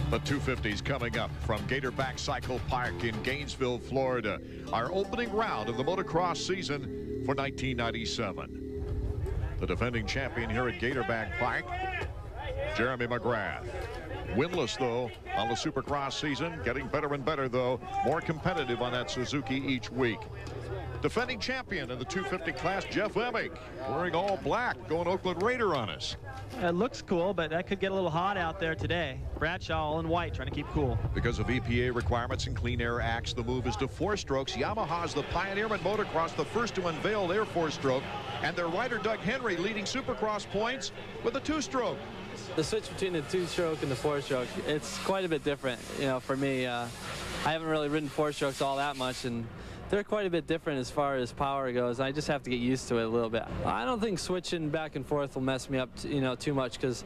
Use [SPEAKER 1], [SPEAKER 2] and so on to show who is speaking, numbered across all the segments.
[SPEAKER 1] The 250s coming up from Gatorback Cycle Park in Gainesville, Florida. Our opening round of the motocross season for 1997. The defending champion here at Gatorback Park, Jeremy McGrath. Winless, though, on the Supercross season. Getting better and better, though. More competitive on that Suzuki each week. Defending champion in the 250 class, Jeff Emig, wearing all black, going Oakland Raider on us.
[SPEAKER 2] It looks cool, but that could get a little hot out there today. Bradshaw all in white, trying to keep cool.
[SPEAKER 1] Because of EPA requirements and Clean Air Acts, the move is to 4 strokes. Yamaha's the pioneer in motocross, the first to unveil their 4-stroke. And their rider, Doug Henry, leading Supercross points with a 2-stroke.
[SPEAKER 3] The switch between the 2-stroke and the 4-stroke, it's quite a bit different, you know, for me. I haven't really ridden 4-strokes all that much, and they're quite a bit different as far as power goes. I just have to get used to it a little bit. I don't think switching back and forth will mess me up, too much, because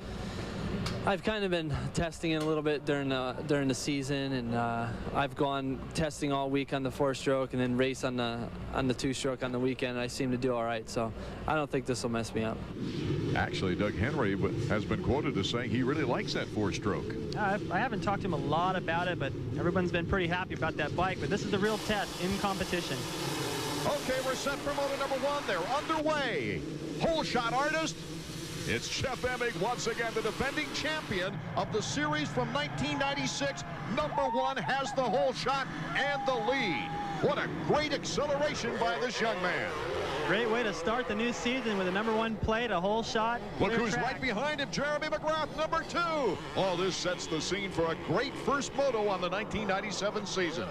[SPEAKER 3] I've kind of been testing it a little bit during the season, and I've gone testing all week on the 4-stroke and then race on the 2-stroke on the weekend. And I seem to do all right, so I don't think this will mess me up.
[SPEAKER 1] Actually, Doug Henry has been quoted as saying he really likes that 4-stroke.
[SPEAKER 2] I haven't talked to him a lot about it, but everyone's been pretty happy about that bike. But this is the real test in competition.
[SPEAKER 1] Okay, we're set for moto number 1. They're underway. Hole shot artist. It's Jeff Emig, once again, the defending champion of the series from 1996. Number 1 has the hole shot and the lead. What a great acceleration by this young man.
[SPEAKER 2] Great way to start the new season with a number 1 plate, a hole shot.
[SPEAKER 1] Look who's right behind him, Jeremy McGrath, number 2. All this sets the scene for a great first moto on the 1997 season.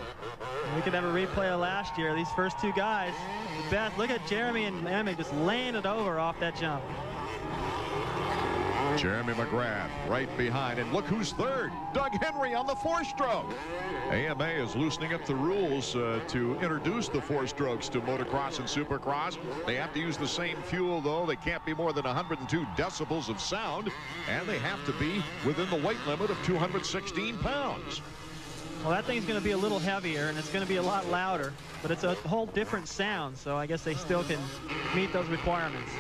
[SPEAKER 2] We could have a replay of last year. These first 2 guys, the best. Look at Jeremy and Emig just laying it over off that jump.
[SPEAKER 1] Jeremy McGrath right behind, and look who's third, Doug Henry on the 4-stroke. AMA is loosening up the rules to introduce the 4-strokes to motocross and supercross. They have to use the same fuel, though. They can't be more than 102 decibels of sound, and they have to be within the weight limit of 216 pounds.
[SPEAKER 2] Well, that thing's going to be a little heavier, and it's going to be a lot louder, but it's a whole different sound, so I guess they still can meet those requirements.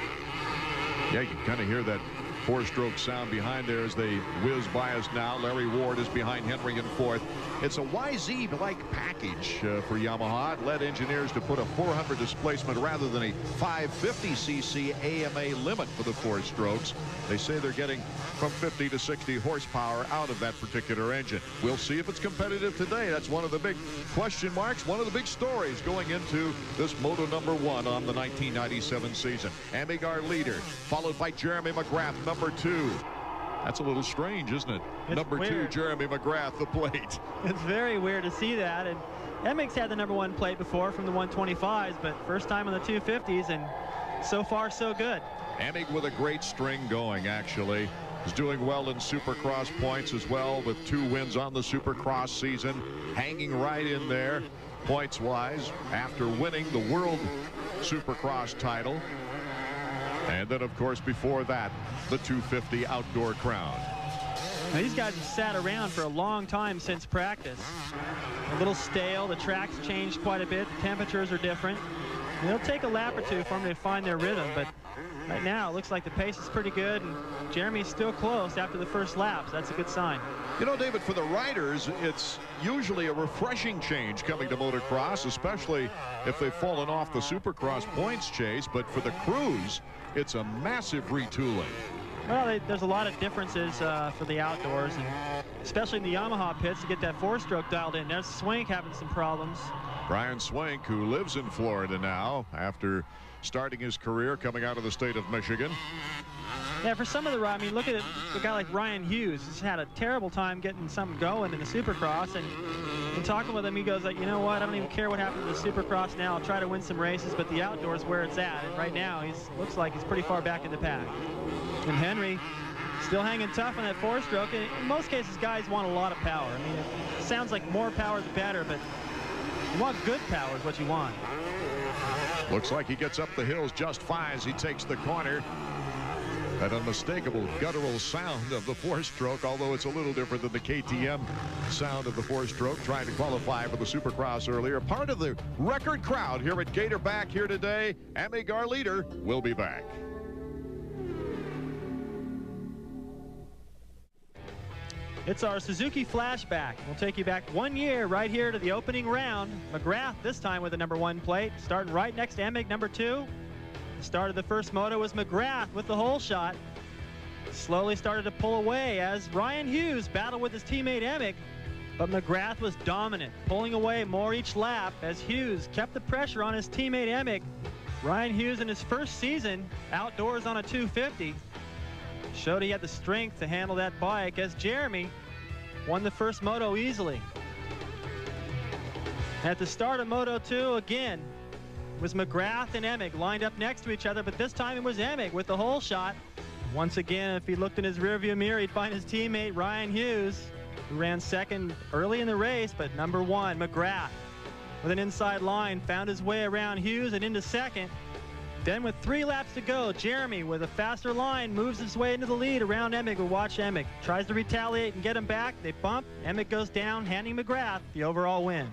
[SPEAKER 1] Yeah, you can kind of hear that 4-stroke sound behind there as they whiz by us now. Larry Ward is behind Henry in 4th. It's a YZ-like package for Yamaha. It led engineers to put a 400 displacement rather than a 550cc AMA limit for the 4-strokes. They say they're getting from 50 to 60 horsepower out of that particular engine. We'll see if it's competitive today. That's one of the big question marks, one of the big stories going into this moto number 1 on the 1997 season. Emig, our leader, followed by Jeremy McGrath, number 2. That's a little strange, isn't it?
[SPEAKER 2] It's
[SPEAKER 1] number
[SPEAKER 2] weird.
[SPEAKER 1] 2, Jeremy McGrath, the plate.
[SPEAKER 2] It's very weird to see that. And Emig's had the number 1 plate before from the 125s, but first time on the 250s, and so far so good.
[SPEAKER 1] Emig with a great string going, actually. Is doing well in Supercross points as well, with 2 wins on the Supercross season, hanging right in there points-wise after winning the World Supercross title. And then, of course, before that, the 250 outdoor crown.
[SPEAKER 2] Now, these guys have sat around for a long time since practice. A little stale. The track's changed quite a bit. The temperatures are different. And it'll take a lap or 2 for them to find their rhythm, but right now it looks like the pace is pretty good, and Jeremy's still close after the first lap, so that's a good sign.
[SPEAKER 1] You know, David, for the riders, it's usually a refreshing change coming to motocross, especially if they've fallen off the Supercross points chase, but for the crews, it's a massive retooling.
[SPEAKER 2] Well, there's a lot of differences for the outdoors, and especially in the Yamaha pits to get that 4-stroke dialed in. There's Swank having some problems.
[SPEAKER 1] Brian Swank, who lives in Florida now after starting his career coming out of the state of Michigan.
[SPEAKER 2] Yeah, for some of the, I mean, look at it, a guy like Ryan Hughes has had a terrible time getting something going in the Supercross, and in talking with him, he goes like, you know what, I don't even care what happens to the Supercross now. I'll try to win some races, but the outdoors where it's at, and right now looks like he's pretty far back in the pack. And Henry still hanging tough on that 4-stroke. In most cases, guys want a lot of power. I mean, it sounds like more power the better, but you want good power is what you want.
[SPEAKER 1] Looks like he gets up the hills just fine as he takes the corner. That unmistakable guttural sound of the 4-stroke, although it's a little different than the KTM sound of the 4-stroke, trying to qualify for the Supercross earlier. Part of the record crowd here at Gatorback here today. Emig, our leader, will be back.
[SPEAKER 2] It's our Suzuki flashback. We'll take you back 1 year right here to the opening round. McGrath this time with the #1 plate, starting right next to emig #2. The start of the first moto was McGrath with the hole shot. Slowly started to pull away as Ryan Hughes battled with his teammate emig, but McGrath was dominant, pulling away more each lap as Hughes kept the pressure on his teammate emig. Ryan Hughes in his first season outdoors on a 250 showed he had the strength to handle that bike as Jeremy won the first moto easily. At the start of Moto 2 again was McGrath and emig lined up next to each other, but this time it was emig with the hole shot. Once again, if he looked in his rearview mirror, he'd find his teammate Ryan Hughes, who ran second early in the race, but #1 McGrath with an inside line found his way around Hughes and into second. Then with 3 laps to go, Jeremy with a faster line moves his way into the lead around emig. We'll watch emig. Tries to retaliate and get him back. They bump. emig goes down, handing McGrath the overall win.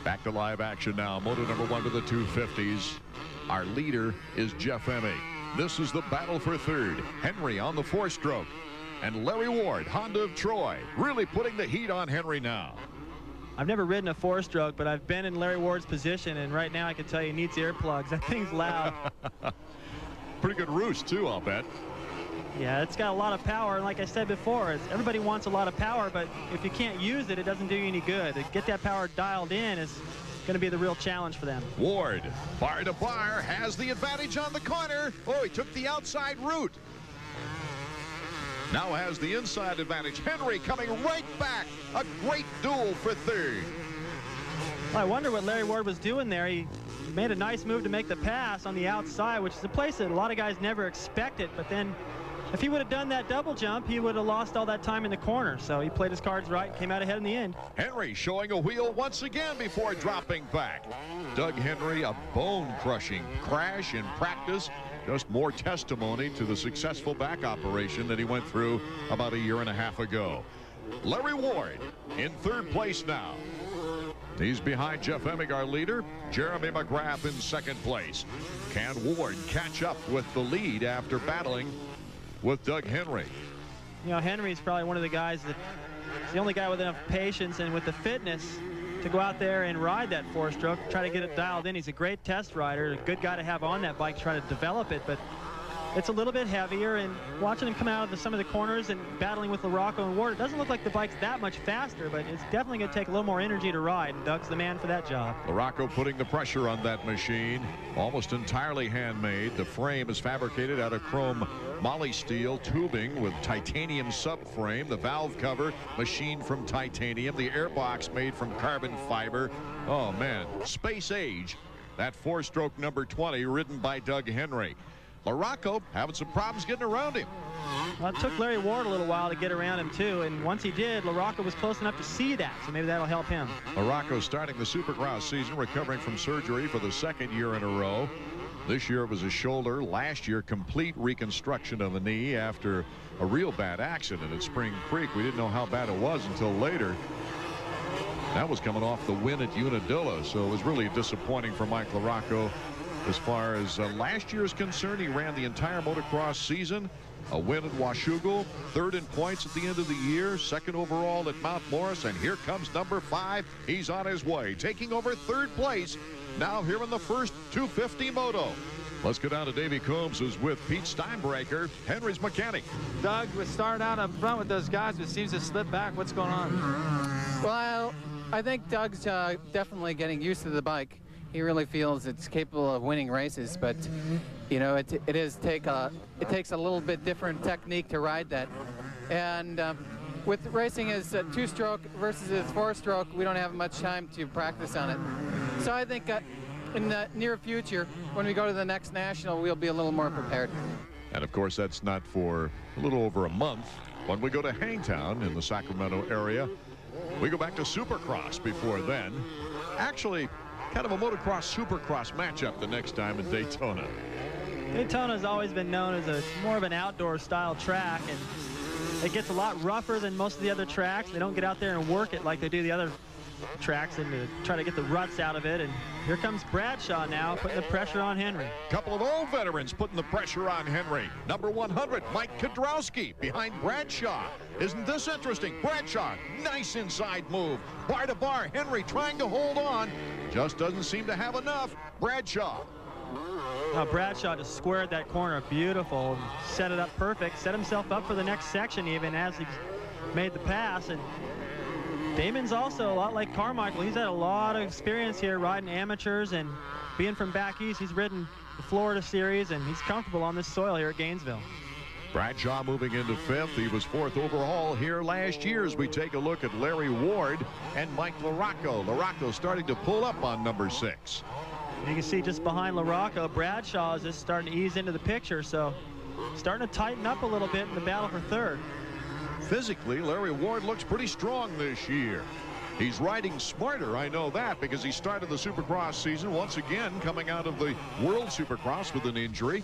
[SPEAKER 1] Back to live action now. Moto #1 to the 250s. Our leader is Jeff Emig. This is the battle for third. Henry on the 4-stroke. And Larry Ward, Honda of Troy, really putting the heat on Henry now.
[SPEAKER 2] I've never ridden a 4-stroke, but I've been in Larry Ward's position, and right now I can tell you he needs earplugs. That thing's loud.
[SPEAKER 1] Pretty good roost, too, I'll bet.
[SPEAKER 2] Yeah, it's got a lot of power, and like I said before, everybody wants a lot of power, but if you can't use it, it doesn't do you any good. To get that power dialed in is going to be the real challenge for them.
[SPEAKER 1] Ward, bar to bar, has the advantage on the corner. Oh, he took the outside route. Now has the inside advantage. Henry coming right back. A great duel for third.
[SPEAKER 2] Well, I wonder what Larry Ward was doing there. He made a nice move to make the pass on the outside, which is a place that a lot of guys never expect it. But then if he would have done that double jump, he would have lost all that time in the corner. So he played his cards right, came out ahead in the end.
[SPEAKER 1] Henry showing a wheel once again before dropping back. Doug Henry, a bone-crushing crash in practice. Just more testimony to the successful back operation that he went through about 1.5 years ago. Larry Ward in 3rd place now. He's behind Jeff Emig, our leader. Jeremy McGrath in 2nd place. Can Ward catch up with the lead after battling with Doug Henry?
[SPEAKER 2] You know, Henry's probably one of the guys that is the only guy with enough patience and with the fitness to go out there and ride that 4-stroke, try to get it dialed in. He's a great test rider, a good guy to have on that bike, try to develop it, but it's a little bit heavier, and watching him come out of some of the corners and battling with Larocco and Ward, it doesn't look like the bike's that much faster, but it's definitely going to take a little more energy to ride, and Doug's the man for that job.
[SPEAKER 1] Larocco putting the pressure on that machine, almost entirely handmade. The frame is fabricated out of chrome moly steel tubing with titanium subframe. The valve cover machined from titanium. The airbox made from carbon fiber. Oh man, space age. That 4-stroke number 20 ridden by Doug Henry. Larocco having some problems getting around him.
[SPEAKER 2] Well, it took Larry Ward a little while to get around him too, and once he did, Larocco was close enough to see that, so maybe that'll help him.
[SPEAKER 1] Larocco starting the Supercross season, recovering from surgery for the 2nd year in a row. This year it was a shoulder. Last year, complete reconstruction of the knee after a real bad accident at Spring Creek. We didn't know how bad it was until later. That was coming off the win at Unadilla, so it was really disappointing for Mike Larocco. As far as last year is concerned, he ran the entire motocross season. A win at Washougal, 3rd in points at the end of the year, 2nd overall at Mount Morris, and here comes number 5. He's on his way, taking over 3rd place now here in the first 250 moto. Let's go down to Davey Combs, who's with Pete Steinbreaker, Henry's mechanic.
[SPEAKER 4] Doug was starting out up front with those guys, but seems to slip back. What's going on?
[SPEAKER 5] Well, I think Doug's definitely getting used to the bike. He really feels it's capable of winning races, but you know, it takes a little bit different technique to ride that. And with racing his 2-stroke versus his 4-stroke, we don't have much time to practice on it. So I think in the near future, when we go to the next national, we'll be a little more prepared.
[SPEAKER 1] And of course, that's not for a little over a month. When we go to Hangtown in the Sacramento area, we go back to Supercross before then. Actually, kind of a motocross supercross matchup the next time in Daytona.
[SPEAKER 2] Daytona's always been known as more of an outdoor style track, and it gets a lot rougher than most of the other tracks. They don't get out there and work it like they do the other tracks and to try to get the ruts out of it. And here comes Bradshaw now, putting the pressure on Henry.
[SPEAKER 1] Couple of old veterans putting the pressure on Henry. Number 100, Mike Kiedrowski behind Bradshaw. Isn't this interesting? Bradshaw, nice inside move. Bar to bar, Henry trying to hold on. Just doesn't seem to have enough. Bradshaw.
[SPEAKER 2] Now Bradshaw just squared that corner beautiful, and set it up perfect, set himself up for the next section even as he made the pass. And Damon's also a lot like Carmichael. He's had a lot of experience here riding amateurs, and being from back east, he's ridden the Florida series, and he's comfortable on this soil here at Gainesville.
[SPEAKER 1] Bradshaw moving into 5th. He was 4th overall here last year as we take a look at Larry Ward and Mike Larocco. Larocco starting to pull up on number 6.
[SPEAKER 2] You can see just behind Larocco, Bradshaw is just starting to ease into the picture, so starting to tighten up a little bit in the battle for 3rd.
[SPEAKER 1] Physically, Larry Ward looks pretty strong this year. He's riding smarter, I know that, because he started the Supercross season once again coming out of the World Supercross with an injury,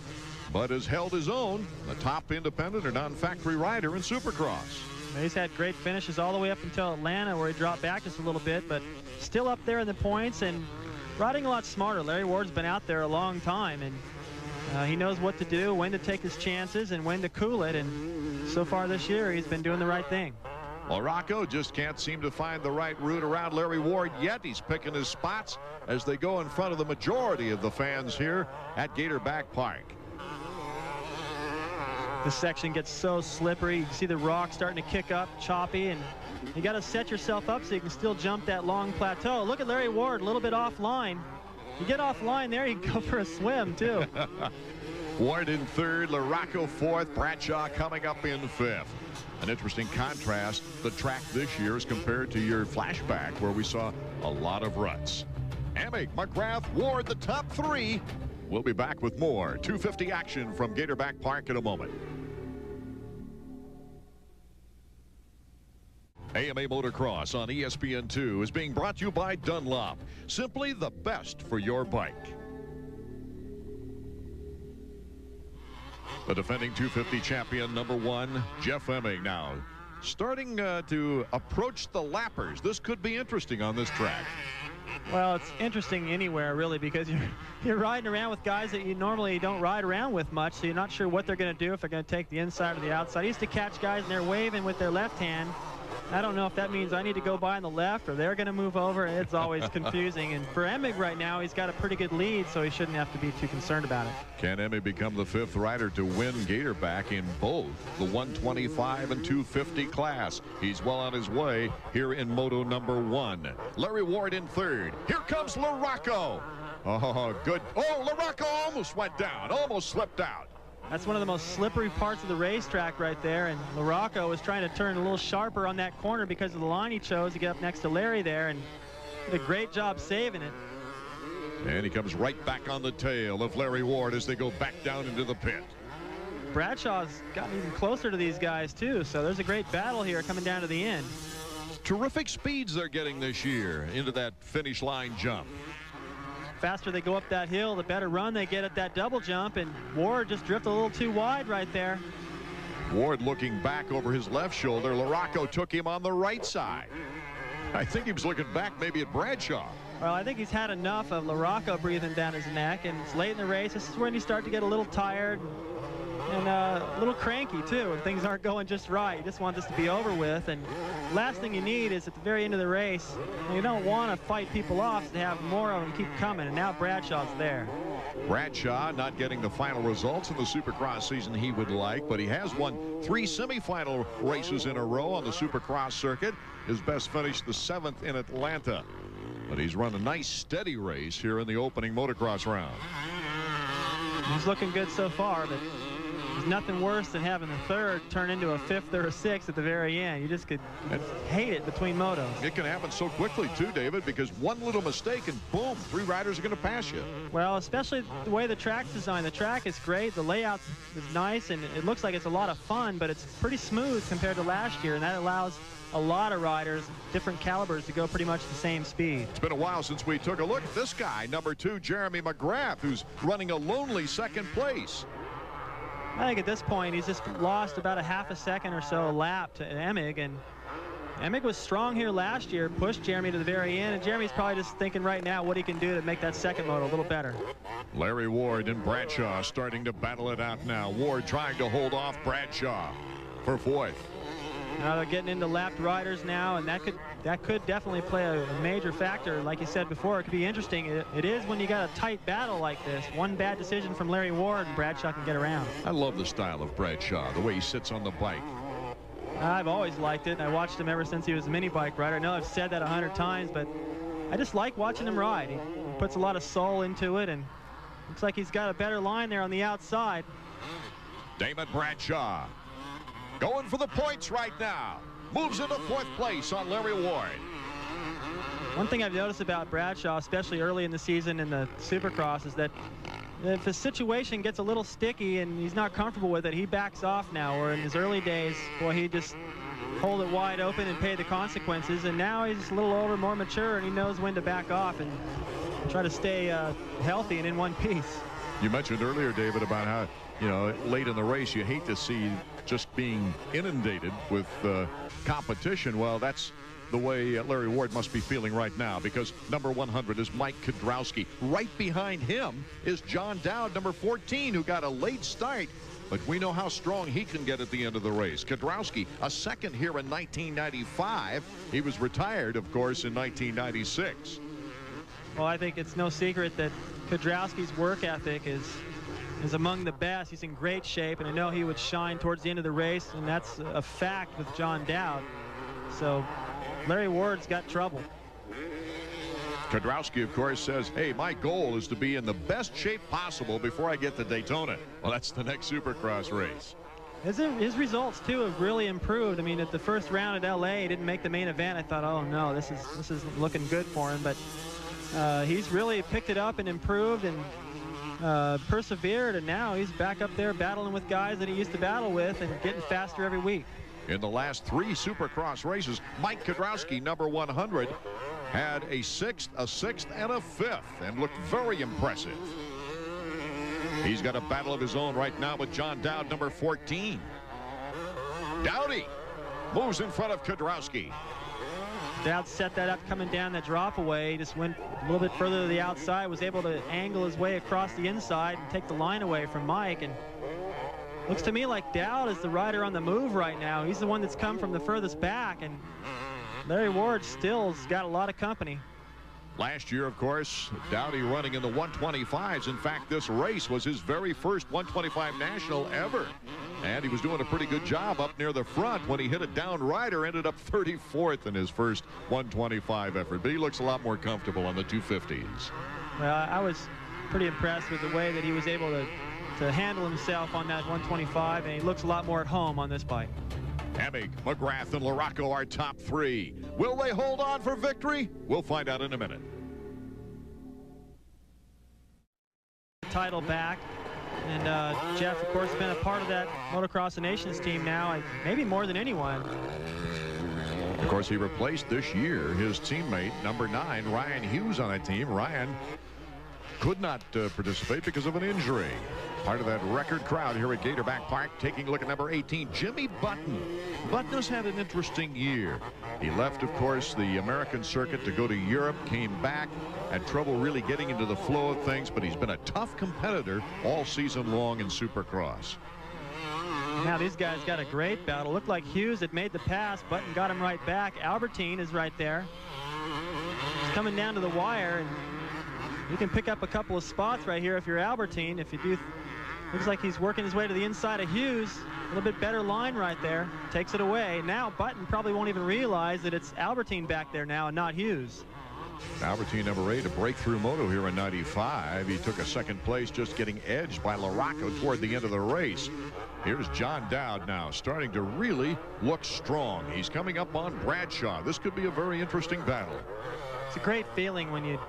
[SPEAKER 1] but has held his own, the top independent or non-factory rider in Supercross.
[SPEAKER 2] He's had great finishes all the way up until Atlanta, where he dropped back just a little bit, but still up there in the points and riding a lot smarter. Larry Ward's been out there a long time, and he knows what to do, when to take his chances, and when to cool it. And so far this year, he's been doing the right thing.
[SPEAKER 1] Larocco just can't seem to find the right route around Larry Ward yet. He's picking his spots as they go in front of the majority of the fans here at Gatorback Park.
[SPEAKER 2] This section gets so slippery. You can see the rock starting to kick up, choppy, and you got to set yourself up so you can still jump that long plateau. Look at Larry Ward, a little bit offline. You get offline there, you can go for a swim, too.
[SPEAKER 1] Ward in 3rd, Larocco 4th, Bradshaw coming up in 5th. An interesting contrast, the track this year as compared to your flashback where we saw a lot of ruts. Emig, McGrath, Ward, the top 3. We'll be back with more 250 action from Gatorback Park in a moment. AMA Motocross on ESPN2 is being brought to you by Dunlop. Simply the best for your bike. The defending 250 champion, number 1, Jeff Emig, now starting to approach the lappers. This could be interesting on this track.
[SPEAKER 2] Well, it's interesting anywhere, really, because you're riding around with guys that you normally don't ride around with much, so you're not sure what they're going to do, if they're going to take the inside or the outside. I used to catch guys, and they're waving with their left hand. I don't know if that means I need to go by on the left or they're going to move over. It's always confusing. And for Emig right now, he's got a pretty good lead, so he shouldn't have to be too concerned about it.
[SPEAKER 1] Can Emig become the 5th rider to win Gatorback in both the 125 and 250 class? He's well on his way here in Moto number 1. Larry Ward in 3rd. Here comes Larocco. Oh, good. Oh, Larocco almost went down, almost slipped out.
[SPEAKER 2] That's one of the most slippery parts of the racetrack right there, and Larocco was trying to turn a little sharper on that corner because of the line he chose to get up next to Larry there, and did a great job saving it.
[SPEAKER 1] And he comes right back on the tail of Larry Ward as they go back down into the pit.
[SPEAKER 2] Bradshaw's gotten even closer to these guys too, so there's a great battle here coming down to the end.
[SPEAKER 1] Terrific speeds they're getting this year into that finish line jump.
[SPEAKER 2] Faster they go up that hill, the better run they get at that double jump, and Ward just drifted a little too wide right there.
[SPEAKER 1] Ward looking back over his left shoulder. Larocco took him on the right side. I think he was looking back maybe at Bradshaw.
[SPEAKER 2] Well, I think he's had enough of Larocco breathing down his neck, and it's late in the race. This is when you start to get a little tired and a little cranky too, and things aren't going just right. You just want this to be over with, and last thing you need is at the very end of the race, you don't want to fight people off, to have more of them keep coming, and now Bradshaw's there.
[SPEAKER 1] Bradshaw not getting the final results in the Supercross season he would like, but he has won 3 semifinal races in a row on the Supercross circuit. His best finish the 7th in Atlanta, but he's run a nice steady race here in the opening motocross round.
[SPEAKER 2] He's looking good so far, but there's nothing worse than having the 3rd turn into a 5th or a 6th at the very end. You just could hate it between motos.
[SPEAKER 1] It can happen so quickly too, David, because one little mistake and boom, 3 riders are going to pass you.
[SPEAKER 2] Well, especially the way the track's designed. The track is great, the layout is nice, and it looks like it's a lot of fun, but it's pretty smooth compared to last year, and that allows a lot of riders, different calibers, to go pretty much the same speed.
[SPEAKER 1] It's been a while since we took a look at this guy, number 2, Jeremy McGrath, who's running a lonely 2nd place.
[SPEAKER 2] I think at this point he's just lost about a half a second or so a lap to Emig, and Emig was strong here last year, pushed Jeremy to the very end, and Jeremy's probably just thinking right now what he can do to make that second moto a little better.
[SPEAKER 1] Larry Ward and Bradshaw starting to battle it out now. Ward trying to hold off Bradshaw for fourth.
[SPEAKER 2] Now they're getting into lapped riders now, and that could definitely play a major factor. Like you said before, it could be interesting. It is when you got a tight battle like this. One bad decision from Larry Ward, and Bradshaw can get around.
[SPEAKER 1] I love the style of Bradshaw, the way he sits on the bike.
[SPEAKER 2] I've always liked it. I watched him ever since he was a mini bike rider. I know I've said that 100 times, but I just like watching him ride. He puts a lot of soul into it, and looks like he's got a better line there on the outside.
[SPEAKER 1] Damon Bradshaw going for the points right now. Moves into fourth place on Larry Ward.
[SPEAKER 2] One thing I've noticed about Bradshaw, especially early in the season in the Supercross, is that if a situation gets a little sticky and he's not comfortable with it, he backs off now. Where in his early days, boy, he just hold it wide open and pay the consequences. And now he's a little older, more mature, and he knows when to back off and try to stay healthy and in one piece.
[SPEAKER 1] You mentioned earlier, David, about how, you know, late in the race you hate to see just being inundated with competition. Well, that's the way Larry Ward must be feeling right now, because number 100 is Mike Kiedrowski. Right behind him is John Dowd, number 14, who got a late start, but we know how strong he can get at the end of the race. Kiedrowski, a second here in 1995. He was retired, of course, in 1996.
[SPEAKER 2] Well, I think it's no secret that Kiedrowski's work ethic is among the best. He's in great shape, and I know he would shine towards the end of the race, and that's a fact with John Dowd. So Larry Ward's got trouble.
[SPEAKER 1] Kiedrowski, of course, says, hey, my goal is to be in the best shape possible before I get to Daytona. Well, that's the next Supercross race.
[SPEAKER 2] His results, too, have really improved. I mean, at the first round at LA, he didn't make the main event. I thought, oh, no, this is looking good for him. But he's really picked it up and improved and persevered, and now he's back up there battling with guys that he used to battle with and getting faster every week.
[SPEAKER 1] In the last 3 Supercross races, Mike Kiedrowski, number 100, had a 6th, a 6th, and a 5th, and looked very impressive. He's got a battle of his own right now with John Dowd, number 14. Dowdy moves in front of Kiedrowski.
[SPEAKER 2] Dowd set that up coming down that drop away. He just went a little bit further to the outside, was able to angle his way across the inside and take the line away from Mike. And looks to me like Dowd is the rider on the move right now. He's the one that's come from the furthest back, and Larry Ward still's got a lot of company.
[SPEAKER 1] Last year, of course, Dowdy running in the 125s. In fact, this race was his very first 125 national ever. And he was doing a pretty good job up near the front when he hit a down rider, ended up 34th in his first 125 effort. But he looks a lot more comfortable on the 250s.
[SPEAKER 2] Well, I was pretty impressed with the way that he was able to handle himself on that 125, and he looks a lot more at home on this bike.
[SPEAKER 1] Emig, McGrath, and Larocco are top 3. Will they hold on for victory? We'll find out in a minute.
[SPEAKER 2] Title back, and Jeff, of course, has been a part of that Motocross of Nations team now, maybe more than anyone.
[SPEAKER 1] Of course, he replaced this year his teammate, number 9, Ryan Hughes, on that team. Ryan could not participate because of an injury. Part of that record crowd here at Gatorback Park. Taking a look at number 18, Jimmy Button. Button has had an interesting year. He left, of course, the American circuit to go to Europe, came back, had trouble really getting into the flow of things, but he's been a tough competitor all season long in Supercross.
[SPEAKER 2] Now these guys got a great battle. Looked like Hughes had made the pass. Button got him right back. Albertyn is right there. He's coming down to the wire, and you can pick up a couple of spots right here if you're Albertyn. If you do, looks like he's working his way to the inside of Hughes. A little bit better line right there. Takes it away. Now Button probably won't even realize that it's Albertyn back there now and not Hughes.
[SPEAKER 1] Albertyn, number 8, a breakthrough moto here in 95. He took a second place, just getting edged by Larocco toward the end of the race. Here's John Dowd now, starting to really look strong. He's coming up on Bradshaw. This could be a very interesting battle.
[SPEAKER 2] It's a great feeling when you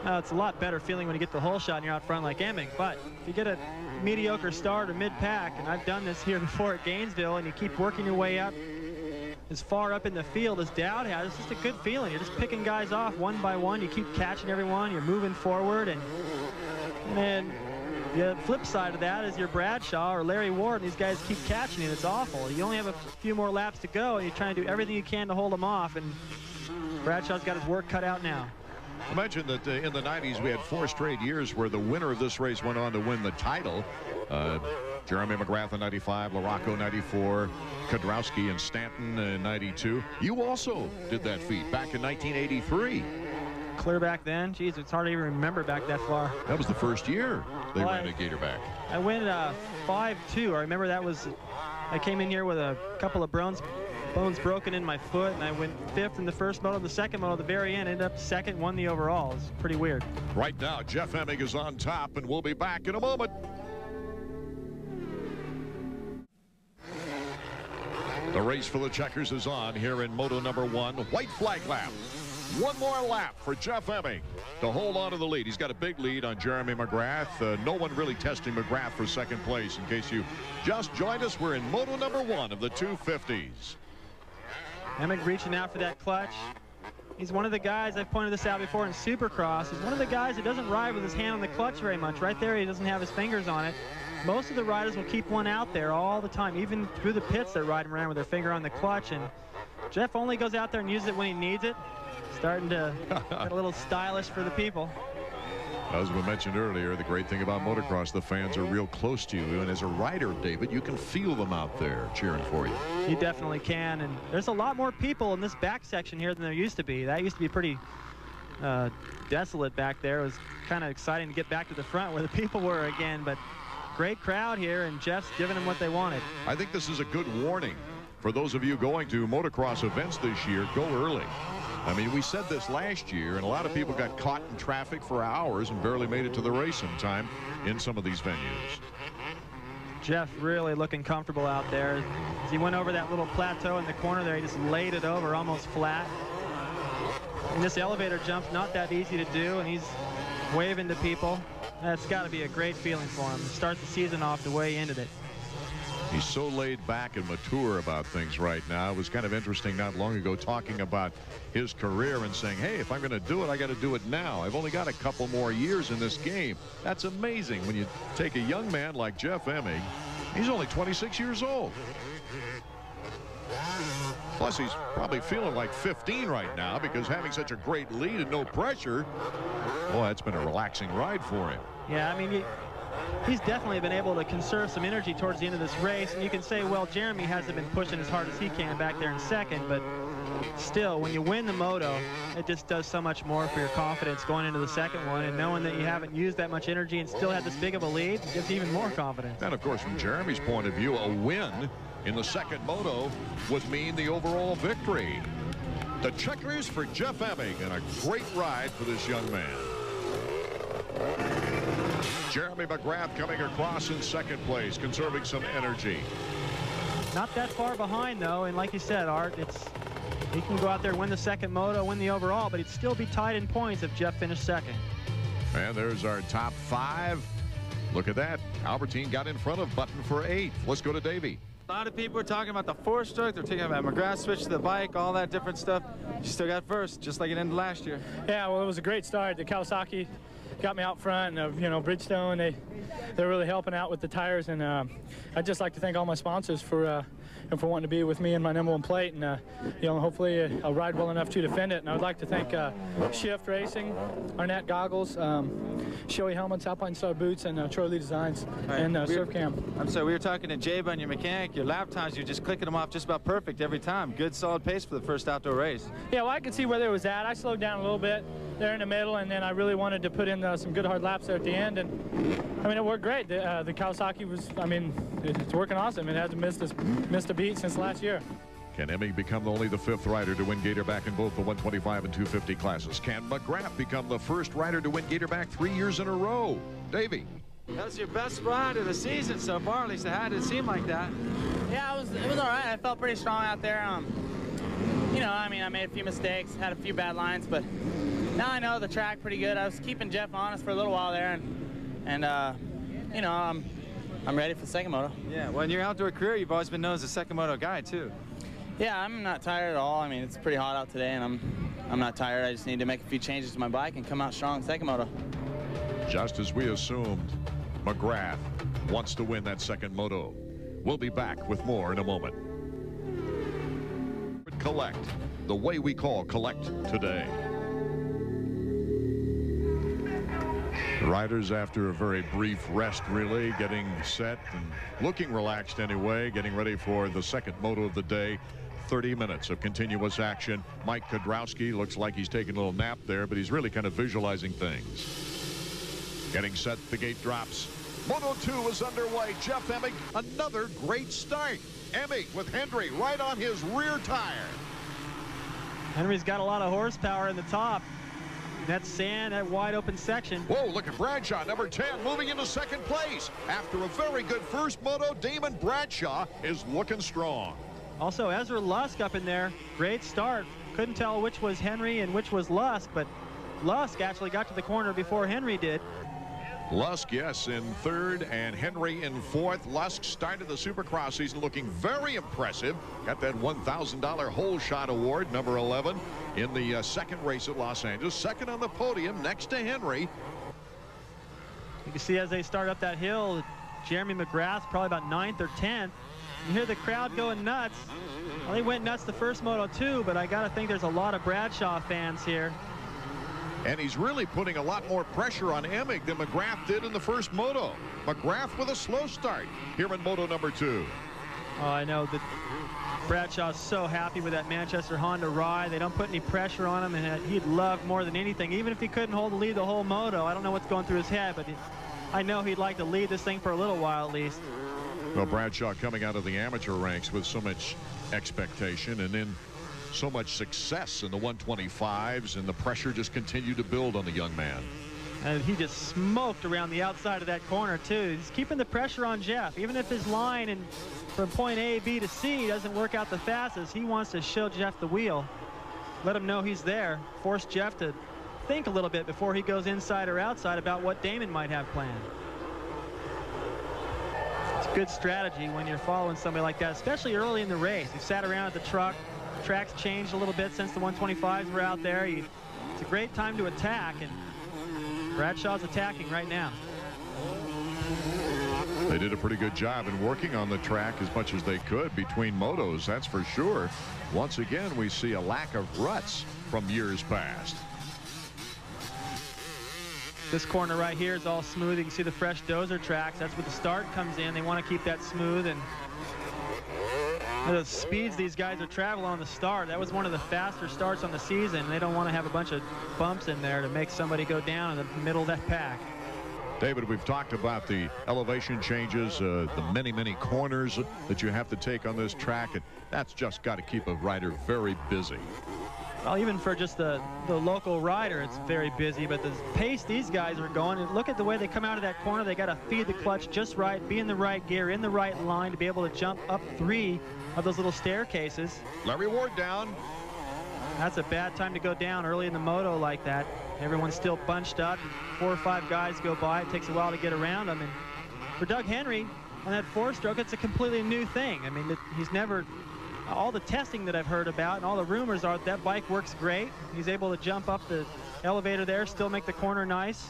[SPEAKER 2] it's a lot better feeling when you get the whole shot and you're out front like Emig. But if you get a mediocre start or mid-pack, and I've done this here before at Gainesville, and you keep working your way up as far up in the field as Dowd has, it's just a good feeling. You're just picking guys off one by one. You keep catching everyone. You're moving forward, and then The flip side of that is your Bradshaw or Larry Ward, and these guys keep catching you. It's awful. You only have a few more laps to go, and you're trying to do everything you can to hold them off, and Bradshaw's got his work cut out now.
[SPEAKER 1] I mentioned that in the 90s we had 4 straight years where the winner of this race went on to win the title. Jeremy McGrath in 95, Larocco 94, Kiedrowski and Stanton in 92. You also did that feat back in 1983.
[SPEAKER 2] Clear back then. Geez, it's hard to even remember back that far.
[SPEAKER 1] That was the first year they ran a Gatorback.
[SPEAKER 2] I went 5-2. I remember that was, I came in here with a couple of bones broken in my foot, and I went 5th in the first moto. The second moto at the very end, ended up 2nd, won the overall. It's pretty weird.
[SPEAKER 1] Right now, Jeff Emig is on top, and we'll be back in a moment. The race for the checkers is on here in Moto number 1. White flag lap. One more lap for Jeff Emig to hold on to the lead. He's got a big lead on Jeremy McGrath. No one really testing McGrath for 2nd place. In case you just joined us, we're in Moto number 1 of the 250s.
[SPEAKER 2] Emig reaching out for that clutch. He's one of the guys, I've pointed this out before in Supercross, he's one of the guys that doesn't ride with his hand on the clutch very much. Right there, he doesn't have his fingers on it. Most of the riders will keep one out there all the time. Even through the pits, they're riding around with their finger on the clutch. And Jeff only goes out there and uses it when he needs it. Starting to get a little stylish for the people.
[SPEAKER 1] As we mentioned earlier, the great thing about motocross, the fans are real close to you. And as a rider, David, you can feel them out there cheering for you.
[SPEAKER 2] You definitely can. And there's a lot more people in this back section here than there used to be. That used to be pretty desolate back there. It was kind of exciting to get back to the front where the people were again. But great crowd here, and Jeff's giving them what they wanted.
[SPEAKER 1] I think this is a good warning for those of you going to motocross events this year. Go early. I mean, we said this last year, and a lot of people got caught in traffic for hours and barely made it to the race in time in some of these venues.
[SPEAKER 2] Jeff really looking comfortable out there. As he went over that little plateau in the corner there, he just laid it over almost flat. And this elevator jump's not that easy to do, and he's waving to people. That's got to be a great feeling for him to start the season off the way he ended it.
[SPEAKER 1] He's so laid back and mature about things right now. It was kind of interesting not long ago talking about his career and saying, hey, if I'm going to do it, I got to do it now. I've only got a couple more years in this game. That's amazing when you take a young man like Jeff Emig. He's only 26 years old. Plus, he's probably feeling like 15 right now because having such a great lead and no pressure, well, that's been a relaxing ride for him.
[SPEAKER 2] Yeah, I mean, he's definitely been able to conserve some energy towards the end of this race. And you can say, well, Jeremy hasn't been pushing as hard as he can back there in 2nd, but still, when you win the moto, it just does so much more for your confidence going into the 2nd one, and knowing that you haven't used that much energy and still had this big of a lead gives even more confidence.
[SPEAKER 1] And of course, from Jeremy's point of view, a win in the 2nd moto would mean the overall victory. The checkers for Jeff Emig, and a great ride for this young man. Jeremy McGrath coming across in 2nd place, conserving some energy.
[SPEAKER 2] Not that far behind, though, and like you said, Art, he can go out there and win the 2nd moto, win the overall, but he'd still be tied in points if Jeff finished 2nd.
[SPEAKER 1] And there's our top 5. Look at that. Albertyn got in front of Button for 8th. Let's go to Davey.
[SPEAKER 4] A lot of people are talking about the 4-stroke. They're talking about McGrath switch to the bike, all that different stuff. You still got first, just like it ended last year.
[SPEAKER 6] Yeah, well, it was a great start. The Kawasaki got me out front, and you know, Bridgestone, they're really helping out with the tires, and I'd just like to thank all my sponsors for wanting to be with me in my #1 plate, and you know, hopefully I'll ride well enough to defend it. And I would like to thank Shift Racing, Arnett Goggles, Shoei Helmets, Alpine Star Boots, and Troy Lee Designs, and Surfcam.
[SPEAKER 4] I'm sorry, we were talking to Jabe on your mechanic. Your lap times, you're just clicking them off just about perfect every time. Good, solid pace for the first outdoor race.
[SPEAKER 6] Yeah, well, I could see where there was at. I slowed down a little bit there in the middle, and then I really wanted to put in some good hard laps there at the end, and I mean, it worked great. The Kawasaki was, I mean, it's working awesome. It hasn't missed a beat since last year.
[SPEAKER 1] Can Emig become only the 5th rider to win Gatorback in both the 125 and 250 classes? Can McGrath become the 1st rider to win Gatorback 3 years in a row? Davey.
[SPEAKER 4] That's your best ride of the season so far, at least it had to seem like that.
[SPEAKER 7] Yeah, it was all right. I felt pretty strong out there. You know, I mean, I made a few mistakes, had a few bad lines, but now I know the track pretty good. I was keeping Jeff honest for a little while there, and you know, I'm ready for the 2nd moto.
[SPEAKER 4] Yeah, well, in your outdoor career, you've always been known as a 2nd moto guy, too.
[SPEAKER 7] Yeah, I'm not tired at all. I mean, it's pretty hot out today, and I'm not tired. I just need to make a few changes to my bike and come out strong in 2nd moto.
[SPEAKER 1] Just as we assumed, McGrath wants to win that second moto. We'll be back with more in a moment. Collect, the way we call collect today. The riders, after a very brief rest, really getting set and looking relaxed anyway, getting ready for the second moto of the day. 30 minutes of continuous action. Mike Kiedrowski looks like he's taking a little nap there, but he's really kind of visualizing things. Getting set, the gate drops. Moto 2 is underway. Jeff Emig, another great start. Emig with Henry right on his rear tire.
[SPEAKER 2] Henry's got a lot of horsepower in the top. That sand, that wide open section.
[SPEAKER 1] Whoa, look at Bradshaw, number 10, moving into second place. After a very good first moto, Damon Bradshaw is looking strong.
[SPEAKER 2] Also, Ezra Lusk up in there. Great start. Couldn't tell which was Henry and which was Lusk, but Lusk actually got to the corner before Henry did.
[SPEAKER 1] Lusk, yes, in third and Henry in fourth. Lusk started the Supercross season looking very impressive. Got that $1,000 hole shot award, number 11, in the second race at Los Angeles. Second on the podium next to Henry.
[SPEAKER 2] You can see as they start up that hill, Jeremy McGrath probably about 9th or 10th. You hear the crowd going nuts. Well, they went nuts the first moto too, but I got to think there's a lot of Bradshaw fans here.
[SPEAKER 1] And he's really putting a lot more pressure on Emig than McGrath did in the first moto. McGrath with a slow start here in moto number 2.
[SPEAKER 2] Oh, I know that Bradshaw's so happy with that Manchester Honda ride. They don't put any pressure on him, and he'd love more than anything, even if he couldn't hold the lead the whole moto. I don't know what's going through his head, but I know he'd like to lead this thing for a little while at least.
[SPEAKER 1] Well, Bradshaw coming out of the amateur ranks with so much expectation and then so much success in the 125s, and the pressure just continued to build on the young man.
[SPEAKER 2] And he just smoked around the outside of that corner too. He's keeping the pressure on Jeff. Even if his line from point A, B to C doesn't work out the fastest, he wants to show Jeff the wheel. Let him know he's there. Force Jeff to think a little bit before he goes inside or outside about what Damon might have planned. It's a good strategy when you're following somebody like that, especially early in the race. He sat around at the truck. Track's changed a little bit since the 125s were out there. It's a great time to attack, and Bradshaw's attacking right now.
[SPEAKER 1] They did a pretty good job in working on the track as much as they could between motos, that's for sure. Once again, we see a lack of ruts from years past.
[SPEAKER 2] This corner right here is all smooth. You can see the fresh dozer tracks. That's where the start comes in. They want to keep that smooth, and the speeds these guys are traveling on the start, that was one of the faster starts on the season. They don't want to have a bunch of bumps in there to make somebody go down in the middle of that pack.
[SPEAKER 1] David, we've talked about the elevation changes, the many corners that you have to take on this track, and that's just got to keep a rider very busy.
[SPEAKER 2] Well, even for just the local rider, it's very busy, but the pace these guys are going, and look at the way they come out of that corner. They got to feed the clutch just right, be in the right gear, in the right line to be able to jump up 3 of those little staircases.
[SPEAKER 1] Larry Ward down.
[SPEAKER 2] That's a bad time to go down early in the moto like that. Everyone's still bunched up. 4 or 5 guys go by. It takes a while to get around them. And for Doug Henry, on that 4-stroke, it's a completely new thing. I mean, he's never... All the testing that I've heard about and all the rumors are that bike works great. He's able to jump up the elevator there, still make the corner nice.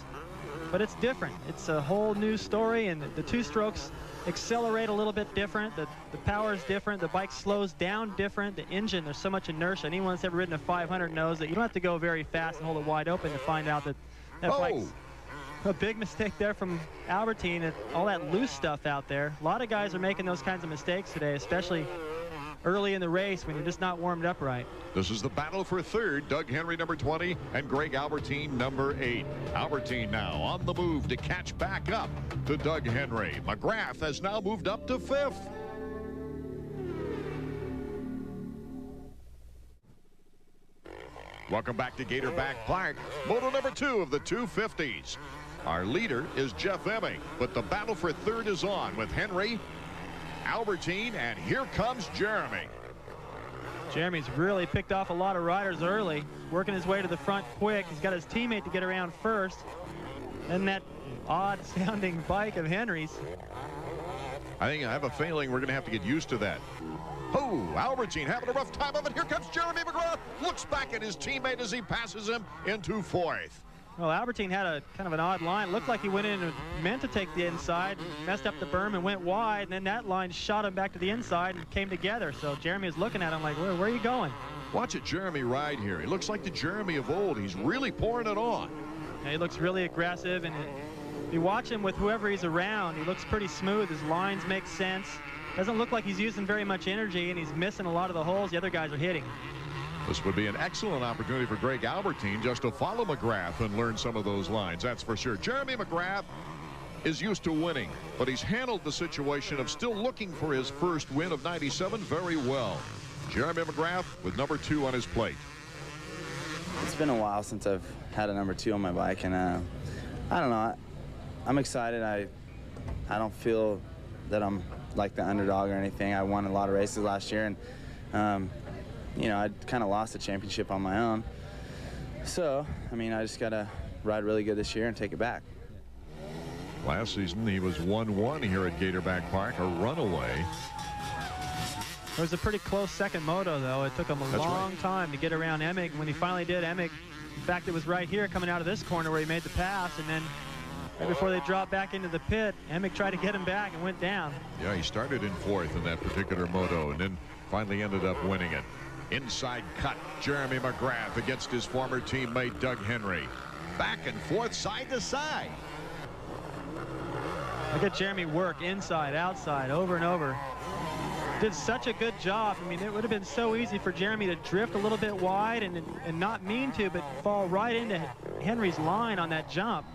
[SPEAKER 2] But it's different. It's a whole new story, and the 2-strokes accelerate a little bit different. The power is different. The bike slows down different. The engine, there's so much inertia. Anyone that's ever ridden a 500 knows that you don't have to go very fast and hold it wide open to find out that bike's a big mistake there from Albertyn, and all that loose stuff out there. A lot of guys are making those kinds of mistakes today, especially early in the race when you're just not warmed up right.
[SPEAKER 1] This is the battle for third. Doug Henry, number 20, and Greg Albertyn, number 8. Albertyn now on the move to catch back up to Doug Henry. McGrath has now moved up to 5th. Welcome back to Gatorback Park. Moto number 2 of the 250s. Our leader is Jeff Emig, but the battle for third is on with Henry, Albertyn, and here comes Jeremy.
[SPEAKER 2] Jeremy's really picked off a lot of riders early, working his way to the front quick. He's got his teammate to get around first, and that odd-sounding bike of Henry's.
[SPEAKER 1] I have a feeling we're going to have to get used to that. Oh, Albertyn having a rough time of it. Here comes Jeremy McGrath. Looks back at his teammate as he passes him into 4th.
[SPEAKER 2] Well, Albertyn had a kind of an odd line. Looked like he went in and meant to take the inside, messed up the berm and went wide, and then that line shot him back to the inside and came together. So Jeremy was looking at him like, where are you going?
[SPEAKER 1] Watch it, Jeremy ride here. He looks like the Jeremy of old. He's really pouring it on.
[SPEAKER 2] Yeah, he looks really aggressive, and if you watch him with whoever he's around, he looks pretty smooth. His lines make sense. Doesn't look like he's using very much energy, and he's missing a lot of the holes the other guys are hitting.
[SPEAKER 1] This would be an excellent opportunity for Greg Albertyn just to follow McGrath and learn some of those lines, that's for sure. Jeremy McGrath is used to winning, but he's handled the situation of still looking for his first win of '97 very well. Jeremy McGrath with number 2 on his plate.
[SPEAKER 8] It's been a while since I've had a number 2 on my bike, and I don't know. I'm excited. I don't feel that I'm like the underdog or anything. I won a lot of races last year, and you know, I kind of lost the championship on my own. So, I mean, I just got to ride really good this year and take it back.
[SPEAKER 1] Last season, he was 1-1 here at Gatorback Park, a runaway.
[SPEAKER 2] It was a pretty close second moto, though. It took him a long time to get around Emig. When he finally did, Emig, in fact, it was right here coming out of this corner where he made the pass, and then right before they dropped back into the pit, Emig tried to get him back and went down.
[SPEAKER 1] Yeah, he started in 4th in that particular moto and then finally ended up winning it. Inside cut, Jeremy McGrath against his former teammate Doug Henry. Back and forth, side to side.
[SPEAKER 2] Look at Jeremy work inside, outside, over and over. Did such a good job. I mean, it would have been so easy for Jeremy to drift a little bit wide and not mean to, but fall right into Henry's line on that jump.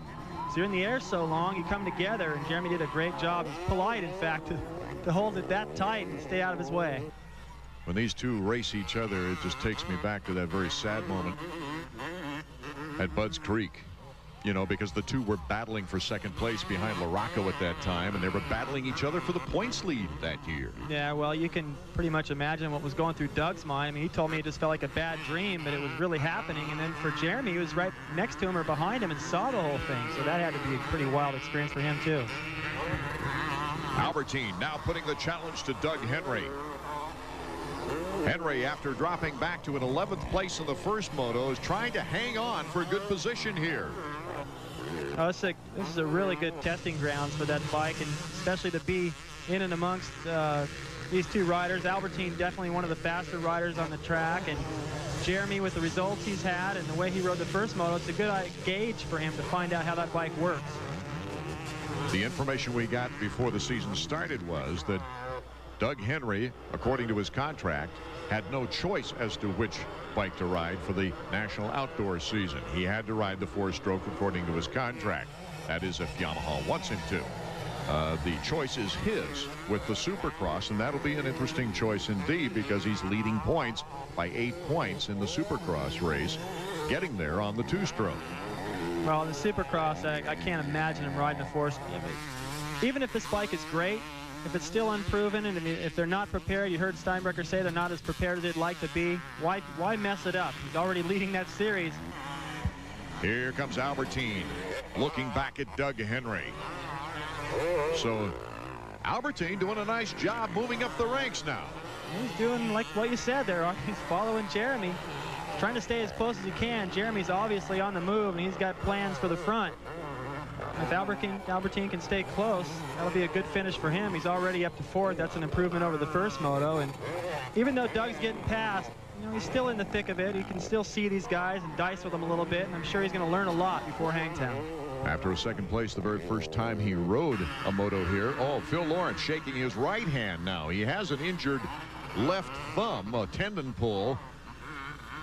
[SPEAKER 2] So you're in the air so long, you come together, and Jeremy did a great job. He's polite, in fact, to hold it that tight and stay out of his way.
[SPEAKER 1] When these two race each other, it just takes me back to that very sad moment at Budds Creek. You know, because the two were battling for second place behind Larocco at that time, and they were battling each other for the points lead that year.
[SPEAKER 2] Yeah, well, you can pretty much imagine what was going through Doug's mind. I mean, he told me it just felt like a bad dream, but it was really happening. And then for Jeremy, he was right next to him or behind him and saw the whole thing. So that had to be a pretty wild experience for him, too.
[SPEAKER 1] Albertyn now putting the challenge to Doug Henry. Henry, after dropping back to an 11th place in the first moto, is trying to hang on for a good position here.
[SPEAKER 2] Oh, this is a really good testing grounds for that bike, and especially to be in and amongst these two riders. Albertyn definitely one of the faster riders on the track, and Jeremy, with the results he's had and the way he rode the first moto, it's a good gauge for him to find out how that bike works.
[SPEAKER 1] The information we got before the season started was that Doug Henry, according to his contract, had no choice as to which bike to ride for the National Outdoor season. He had to ride the 4-stroke according to his contract. That is if Yamaha wants him to. The choice is his with the Supercross, and that'll be an interesting choice indeed, because he's leading points by 8 points in the Supercross race, getting there on the 2-stroke.
[SPEAKER 2] Well, the Supercross, I can't imagine him riding a 4-stroke. Even if this bike is great, if it's still unproven, and if they're not prepared, you heard Steinbrecher say they're not as prepared as they'd like to be, why mess it up? He's already leading that series.
[SPEAKER 1] Here comes Albertyn looking back at Doug Henry. So Albertyn doing a nice job moving up the ranks now.
[SPEAKER 2] He's doing like what you said there. He's following Jeremy, trying to stay as close as he can. Jeremy's obviously on the move, and he's got plans for the front. If Albertyn can stay close, that'll be a good finish for him. He's already up to 4th. That's an improvement over the first moto. And even though Doug's getting past, you know, he's still in the thick of it. He can still see these guys and dice with them a little bit, and I'm sure he's going to learn a lot before Hangtown.
[SPEAKER 1] After a second place the very first time he rode a moto here. Oh, Phil Lawrence shaking his right hand now. He has an injured left thumb, a tendon pull,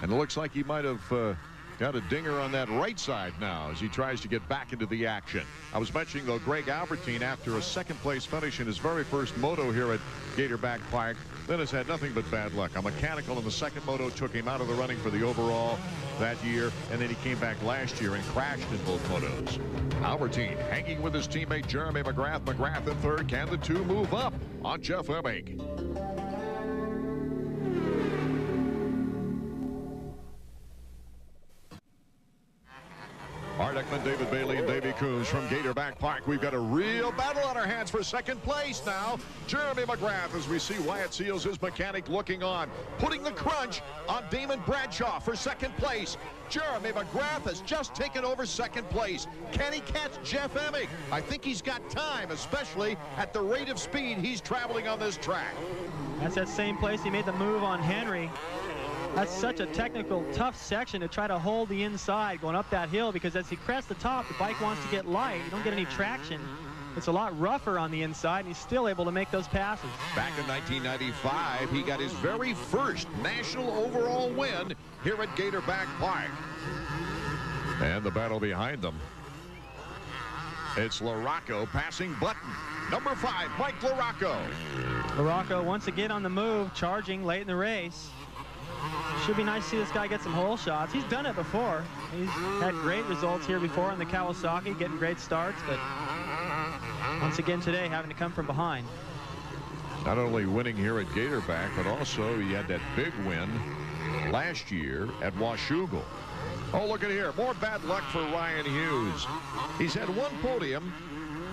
[SPEAKER 1] and it looks like he might have got a dinger on that right side now as he tries to get back into the action. I was mentioning, though, Greg Albertyn, after a second-place finish in his very first moto here at Gatorback Park, then has had nothing but bad luck. A mechanical in the second moto took him out of the running for the overall that year, and then he came back last year and crashed in both motos. Albertyn hanging with his teammate Jeremy McGrath. McGrath in 3rd. Can the two move up on Jeff Emig? Art Blackman, David Bailey, and Davey Coons from Gatorback Park. We've got a real battle on our hands for second place now. Jeremy McGrath, as we see Wyatt Seals, his mechanic, looking on, putting the crunch on Damon Bradshaw for second place. Jeremy McGrath has just taken over second place. Can he catch Jeff Emig? I think he's got time, especially at the rate of speed he's traveling on this track.
[SPEAKER 2] That's that same place he made the move on Henry. That's such a technical, tough section to try to hold the inside going up that hill, because as he crests the top, the bike wants to get light. You don't get any traction. It's a lot rougher on the inside, and he's still able to make those passes.
[SPEAKER 1] Back in 1995, he got his very first national overall win here at Gatorback Park. And the battle behind them. It's Larocco passing Button. Number 5, Mike Larocco.
[SPEAKER 2] Larocco once again on the move, charging late in the race. Should be nice to see this guy get some hole shots. He's done it before. He's had great results here before on the Kawasaki, getting great starts, but once again today having to come from behind.
[SPEAKER 1] Not only winning here at Gatorback, but also he had that big win last year at Washougal. Oh, look at here. More bad luck for Ryan Hughes. He's had one podium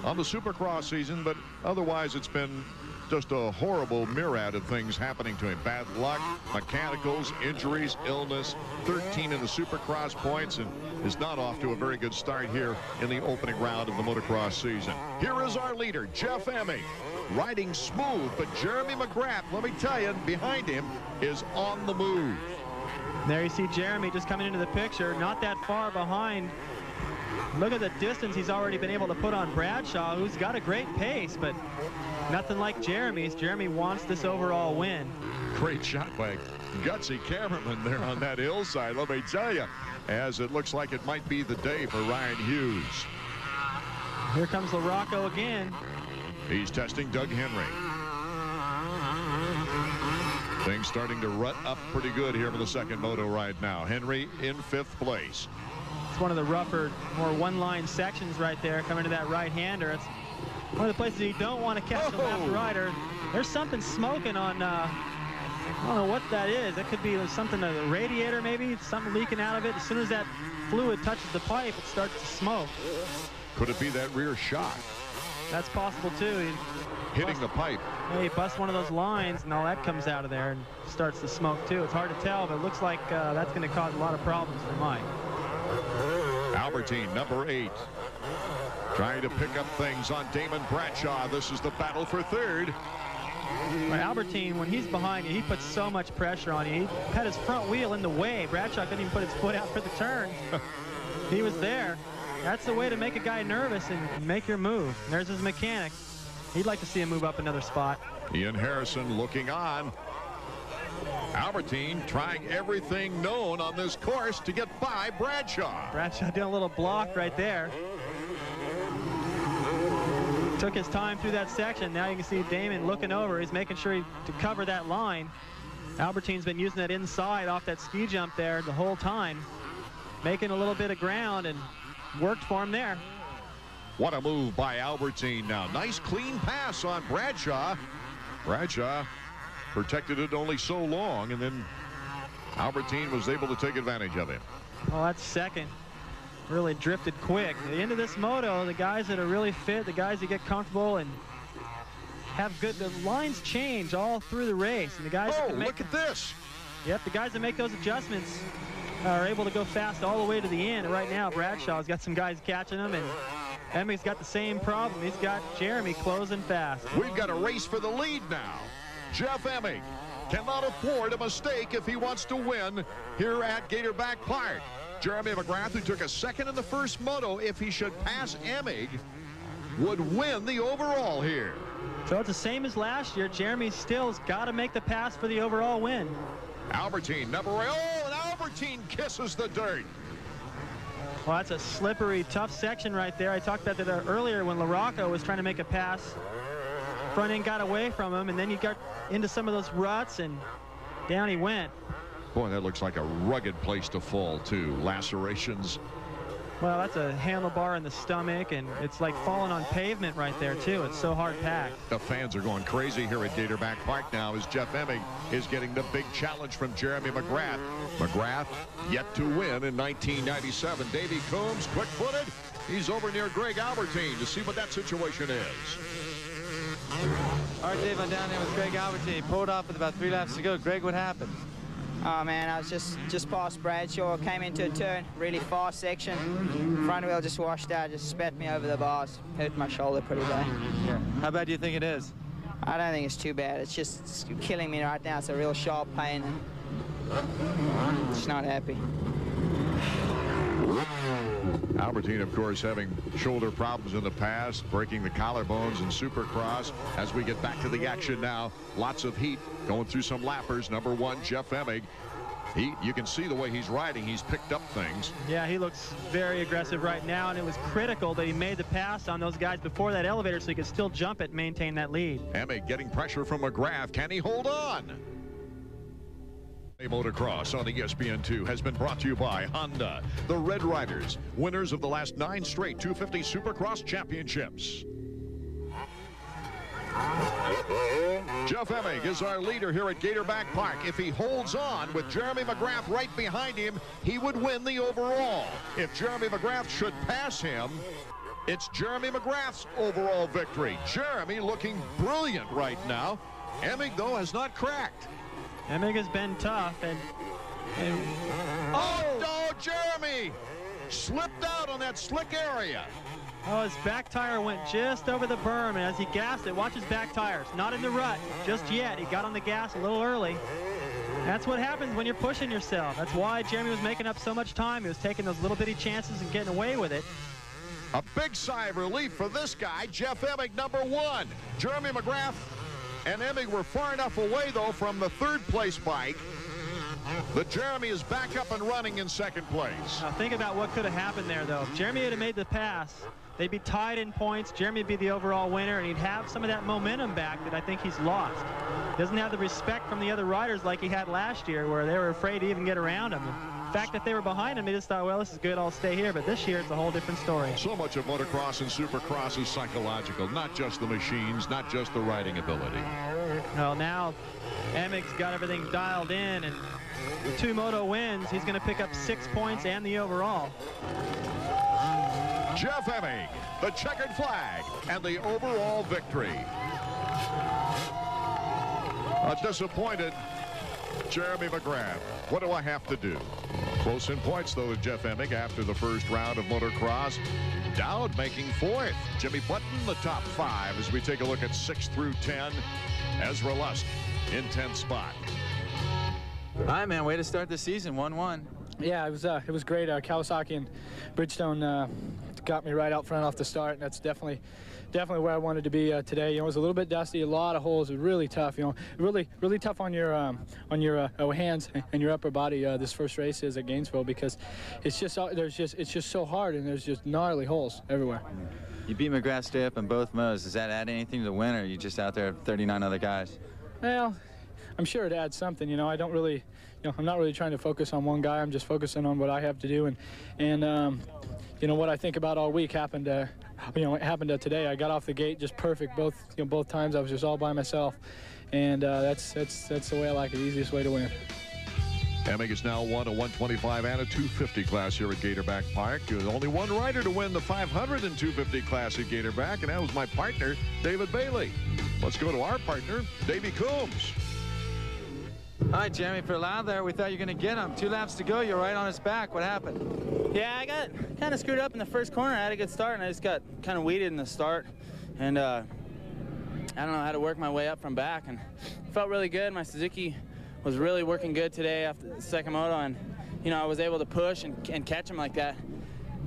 [SPEAKER 1] on the Supercross season, but otherwise it's been just a horrible myriad of things happening to him. Bad luck, mechanicals, injuries, illness, 13 in the Supercross points, and is not off to a very good start here in the opening round of the motocross season. Here is our leader, Jeff Emig, riding smooth, but Jeremy McGrath, let me tell you, behind him is on the move.
[SPEAKER 2] There you see Jeremy just coming into the picture, not that far behind. Look at the distance he's already been able to put on Bradshaw, who's got a great pace, but nothing like Jeremy's. Jeremy wants this overall win.
[SPEAKER 1] Great shot by gutsy cameraman there on that hillside, let me tell you, as it looks like it might be the day for Ryan Hughes.
[SPEAKER 2] Here comes Larocco again.
[SPEAKER 1] He's testing Doug Henry. Things starting to rut up pretty good here for the second moto right now. Henry in 5th place.
[SPEAKER 2] It's one of the rougher, more one-line sections right there coming to that right-hander. It's one of the places you don't want to catch a left rider. There's something smoking on, I don't know what that is. It could be something, a radiator maybe, something leaking out of it. As soon as that fluid touches the pipe, it starts to smoke.
[SPEAKER 1] Could it be that rear shock?
[SPEAKER 2] That's possible too.
[SPEAKER 1] Hitting the pipe.
[SPEAKER 2] Yeah, he busts one of those lines and all that comes out of there and starts to smoke too. It's hard to tell, but it looks like that's going to cause a lot of problems for Mike.
[SPEAKER 1] Albertyn, number 8, trying to pick up things on Damon Bradshaw. This is the battle for 3rd.
[SPEAKER 2] Well, Albertyn, when he's behind you, he puts so much pressure on you. He had his front wheel in the way. Bradshaw couldn't even put his foot out for the turn. He was there. That's the way to make a guy nervous and make your move. And there's his mechanic. He'd like to see him move up another spot.
[SPEAKER 1] Ian Harrison looking on. Albertyn trying everything known on this course to get by Bradshaw.
[SPEAKER 2] Bradshaw doing a little block right there. Took his time through that section. Now you can see Damon looking over. He's making sure to cover that line. Albertyn's been using that inside off that ski jump there the whole time, making a little bit of ground, and worked for him there.
[SPEAKER 1] What a move by Albertyn now. Nice clean pass on Bradshaw. Bradshaw protected it only so long, and then Albertyn was able to take advantage of it.
[SPEAKER 2] Oh, that's second. Really drifted quick. At the end of this moto, the guys that are really fit, the guys that get comfortable and have good, the lines change all through the race. And the guys that
[SPEAKER 1] look at this.
[SPEAKER 2] Yep, the guys that make those adjustments are able to go fast all the way to the end. Right now, Bradshaw's got some guys catching him, and Emig's got the same problem. He's got Jeremy closing fast.
[SPEAKER 1] We've got a race for the lead now. Jeff Emig cannot afford a mistake if he wants to win here at Gatorback Park. Jeremy McGrath, who took a second in the first moto, if he should pass Emig, would win the overall here.
[SPEAKER 2] So it's the same as last year. Jeremy still's got to make the pass for the overall win.
[SPEAKER 1] Albertyn, number 8. Oh, and Albertyn kisses the dirt.
[SPEAKER 2] Well, that's a slippery, tough section right there. I talked about that earlier when Larocco was trying to make a pass. Front end got away from him, and then he got into some of those ruts, and down he went.
[SPEAKER 1] Boy, that looks like a rugged place to fall, too. Lacerations
[SPEAKER 2] Well, that's a handlebar in the stomach, and it's like falling on pavement right there, too. It's so hard packed.
[SPEAKER 1] The fans are going crazy here at Gatorback Park now as Jeff Emig is getting the big challenge from Jeremy McGrath. McGrath yet to win in 1997. Davey Coombs, quick-footed. He's over near Greg Albertyn to see what that situation is.
[SPEAKER 4] All right, Dave, I'm down here with Greg Albertyn. He pulled off with about 3 laps to go. Greg, what happened?
[SPEAKER 9] Oh man, I was just past Bradshaw, came into a turn, really fast section. Front wheel just washed out, just spat me over the bars. Hurt my shoulder pretty bad.
[SPEAKER 4] Yeah. How bad do you think it is?
[SPEAKER 9] I don't think it's too bad. It's just killing me right now. It's a real sharp pain. And just not happy.
[SPEAKER 1] Albertyn, of course, having shoulder problems in the past, breaking the collarbones in Supercross. As we get back to the action now, lots of heat going through some lappers. Number 1, Jeff Emig. You can see the way he's riding. He's picked up things.
[SPEAKER 2] Yeah, he looks very aggressive right now, and it was critical that he made the pass on those guys before that elevator so he could still jump it and maintain that lead.
[SPEAKER 1] Emig getting pressure from McGrath. Can he hold on? Motocross on ESPN2 has been brought to you by Honda, the Red Riders, winners of the last 9 straight 250 Supercross championships. Jeff Emig is our leader here at Gatorback Park. If he holds on with Jeremy McGrath right behind him, he would win the overall. If Jeremy McGrath should pass him, it's Jeremy McGrath's overall victory. Jeremy looking brilliant right now. Emig, though, has not cracked.
[SPEAKER 2] Emig has been tough, and
[SPEAKER 1] oh no, Jeremy slipped out on that slick area.
[SPEAKER 2] Oh, his back tire went just over the berm, and as he gassed it, watch his back tires. Not in the rut just yet. He got on the gas a little early. That's what happens when you're pushing yourself. That's why Jeremy was making up so much time. He was taking those little bitty chances and getting away with it.
[SPEAKER 1] A big sigh of relief for this guy, Jeff Emig, number 1. Jeremy McGrath and Emig were far enough away, though, from the 3rd place bike that Jeremy is back up and running in 2nd place.
[SPEAKER 2] Now think about what could have happened there, though. If Jeremy had made the pass, they'd be tied in points. Jeremy would be the overall winner, and he'd have some of that momentum back that I think he's lost. He doesn't have the respect from the other riders like he had last year, where they were afraid to even get around him. The fact that they were behind him, they just thought, well, this is good, I'll stay here. But this year, it's a whole different story.
[SPEAKER 1] So much of motocross and supercross is psychological, not just the machines, not just the riding ability.
[SPEAKER 2] Well, now Emig's got everything dialed in, and with 2 moto wins, he's going to pick up 6 points and the overall.
[SPEAKER 1] Jeff Emig, the checkered flag, and the overall victory. A disappointed Jeremy McGrath. What do I have to do? Close in points, though, to Jeff Emig after the first round of motocross. Dowd making 4th. Jimmy Button, the top 5 as we take a look at 6 through 10. Ezra Lusk in 10th spot.
[SPEAKER 4] All right, man, way to start the season, 1-1.
[SPEAKER 6] Yeah, it was great. Kawasaki and Bridgestone got me right out front off the start, and that's definitely where I wanted to be today. You know, it was a little bit dusty, a lot of holes. It was really tough. You know, really tough on your hands and your upper body. This first race is at Gainsville because it's just so hard, and there's just gnarly holes everywhere.
[SPEAKER 4] You beat McGrath straight up in both modes. Does that add anything to the win, or are you just out there with 39 other guys?
[SPEAKER 6] Well, I'm sure it adds something. You know, I don't really, you know, I'm not really trying to focus on one guy. I'm just focusing on what I have to do, and you know, what I think about all week happened. You know, it happened today. I got off the gate just perfect both times. I was just all by myself, and that's the way I like it. Easiest way to win.
[SPEAKER 1] Emig has now won a 125 and a 250 class here at Gatorback Park. There's only one rider to win the 500 and 250 class at Gatorback, and that was my partner, David Bailey. Let's go to our partner, Davey Coombs.
[SPEAKER 4] All right, Jeremy, for a while there, we thought you were going to get him. 2 laps to go, you're right on his back. What happened?
[SPEAKER 7] Yeah, I got kind of screwed up in the first corner. I had a good start, and I just got kind of weeded in the start. And I don't know how to work my way up from back, and felt really good. My Suzuki was really working good today after the second moto, and you know, I was able to push and catch him like that.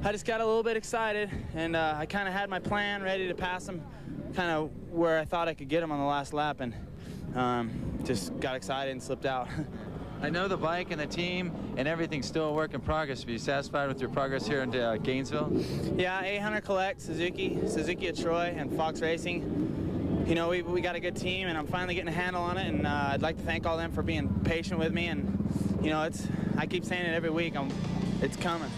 [SPEAKER 7] I just got a little bit excited, and I kind of had my plan ready to pass him kind of where I thought I could get him on the last lap, and just got excited and slipped out.
[SPEAKER 4] I know the bike and the team and everything's still a work in progress. Are you satisfied with your progress here in Gainesville?
[SPEAKER 7] Yeah, 800 Collect, Suzuki at Troy, and Fox Racing. You know, we got a good team, and I'm finally getting a handle on it, and I'd like to thank all them for being patient with me. And you know, I keep saying it every week. It's coming.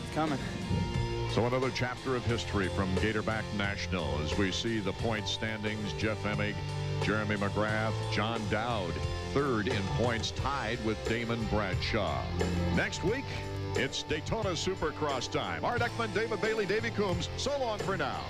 [SPEAKER 1] So another chapter of history from Gatorback National as we see the point standings. Jeff Emig, Jeremy McGrath, John Dowd, third in points, tied with Damon Bradshaw. Next week, it's Daytona Supercross time. Art Ekman, David Bailey, Davey Coombs. So long for now.